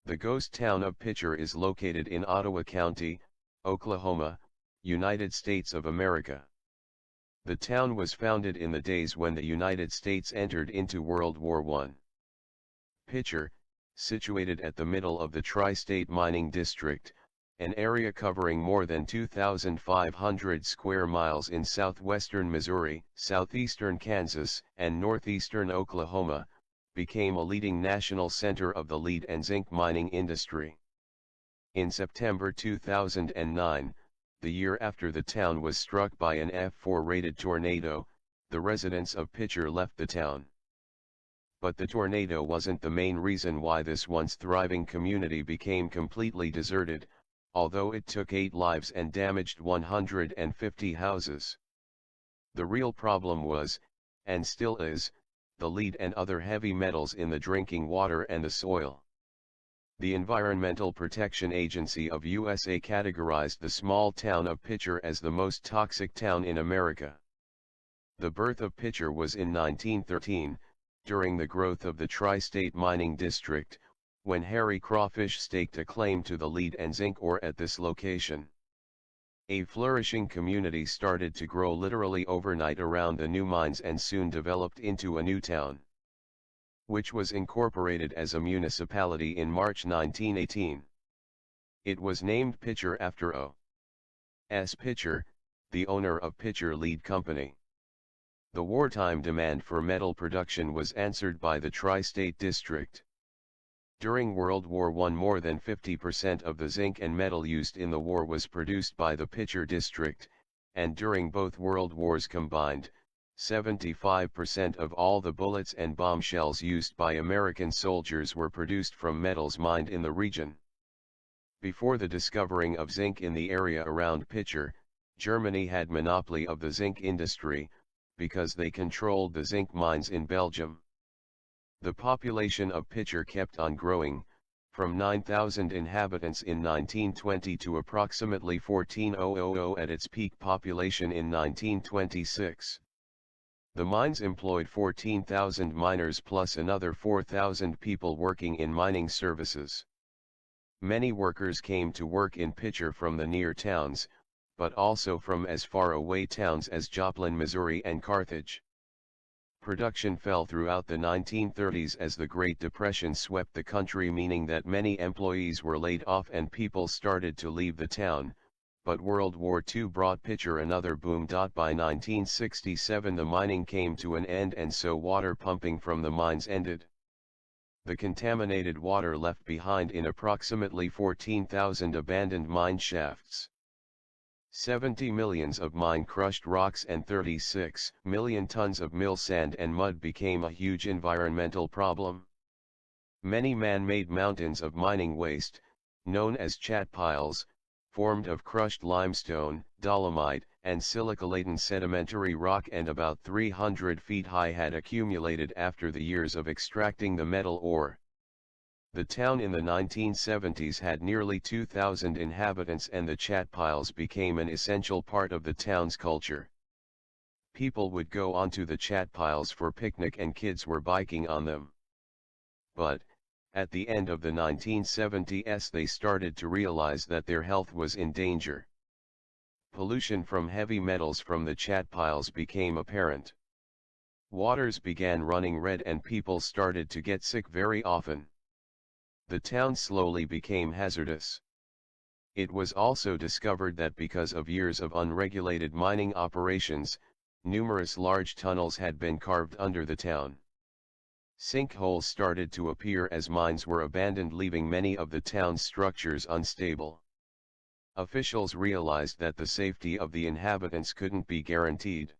The ghost town of Picher is located in Ottawa County, Oklahoma, United States of America. The town was founded in the days when the United States entered into World War I. Picher, situated at the middle of the Tri-State Mining District, an area covering more than 2,500 square miles in southwestern Missouri, southeastern Kansas, and northeastern Oklahoma, became a leading national center of the lead and zinc mining industry. In September 2009, the year after the town was struck by an F4-rated tornado, the residents of Picher left the town. But the tornado wasn't the main reason why this once thriving community became completely deserted, although it took 8 lives and damaged 150 houses. The real problem was, and still is, the lead and other heavy metals in the drinking water and the soil. The Environmental Protection Agency of USA categorized the small town of Picher as the most toxic town in America. The birth of Picher was in 1913, during the growth of the Tri-State Mining District, when Harry Crawfish staked a claim to the lead and zinc ore at this location. A flourishing community started to grow literally overnight around the new mines and soon developed into a new town, which was incorporated as a municipality in March 1918. It was named Picher after O.S. Picher, the owner of Picher Lead Company. The wartime demand for metal production was answered by the Tri-State District. During World War I, more than 50% of the zinc and metal used in the war was produced by the Picher district, and during both World Wars combined, 75% of all the bullets and bomb shells used by American soldiers were produced from metals mined in the region. Before the discovering of zinc in the area around Picher, Germany had monopoly of the zinc industry, because they controlled the zinc mines in Belgium. The population of Picher kept on growing, from 9,000 inhabitants in 1920 to approximately 14,000 at its peak population in 1926. The mines employed 14,000 miners plus another 4,000 people working in mining services. Many workers came to work in Picher from the near towns, but also from as far away towns as Joplin, Missouri and Carthage. Production fell throughout the 1930s as the Great Depression swept the country, meaning that many employees were laid off and people started to leave the town, but World War II brought Picher another boom. By 1967 the mining came to an end and so water pumping from the mines ended. The contaminated water left behind in approximately 14,000 abandoned mine shafts. 70 millions of mine-crushed rocks and 36 million tons of mill sand and mud became a huge environmental problem. Many man-made mountains of mining waste, known as chat piles, formed of crushed limestone, dolomite, and silica-laden sedimentary rock and about 300 feet high had accumulated after the years of extracting the metal ore. The town in the 1970s had nearly 2,000 inhabitants and the chat piles became an essential part of the town's culture. People would go onto the chat piles for picnic and kids were biking on them. But, at the end of the 1970s they started to realize that their health was in danger. Pollution from heavy metals from the chat piles became apparent. Waters began running red and people started to get sick very often. The town slowly became hazardous. It was also discovered that because of years of unregulated mining operations, numerous large tunnels had been carved under the town. Sinkholes started to appear as mines were abandoned, leaving many of the town's structures unstable. Officials realized that the safety of the inhabitants couldn't be guaranteed.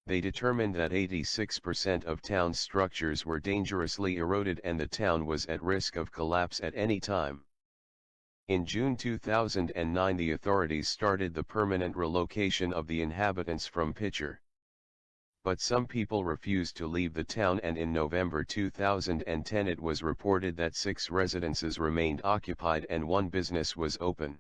They determined that 86% of town structures were dangerously eroded and the town was at risk of collapse at any time. In June 2009 the authorities started the permanent relocation of the inhabitants from Picher. But some people refused to leave the town and in November 2010 it was reported that 6 residences remained occupied and 1 business was open.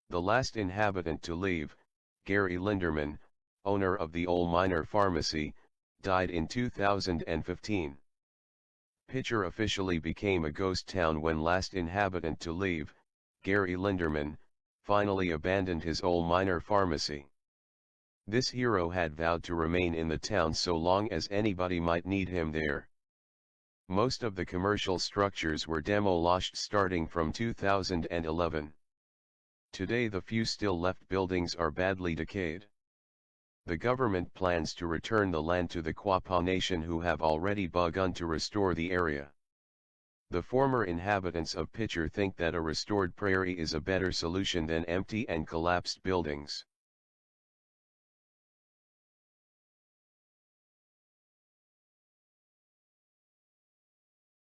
The last inhabitant to leave, Gary Linderman, owner of the Old Miner Pharmacy, died in 2015. Picher officially became a ghost town when last inhabitant to leave, Gary Linderman, finally abandoned his old minor pharmacy. This hero had vowed to remain in the town so long as anybody might need him there. Most of the commercial structures were demolished starting from 2011. Today the few still left buildings are badly decayed. The government plans to return the land to the Quapaw Nation, who have already begun to restore the area. The former inhabitants of Picher think that a restored prairie is a better solution than empty and collapsed buildings.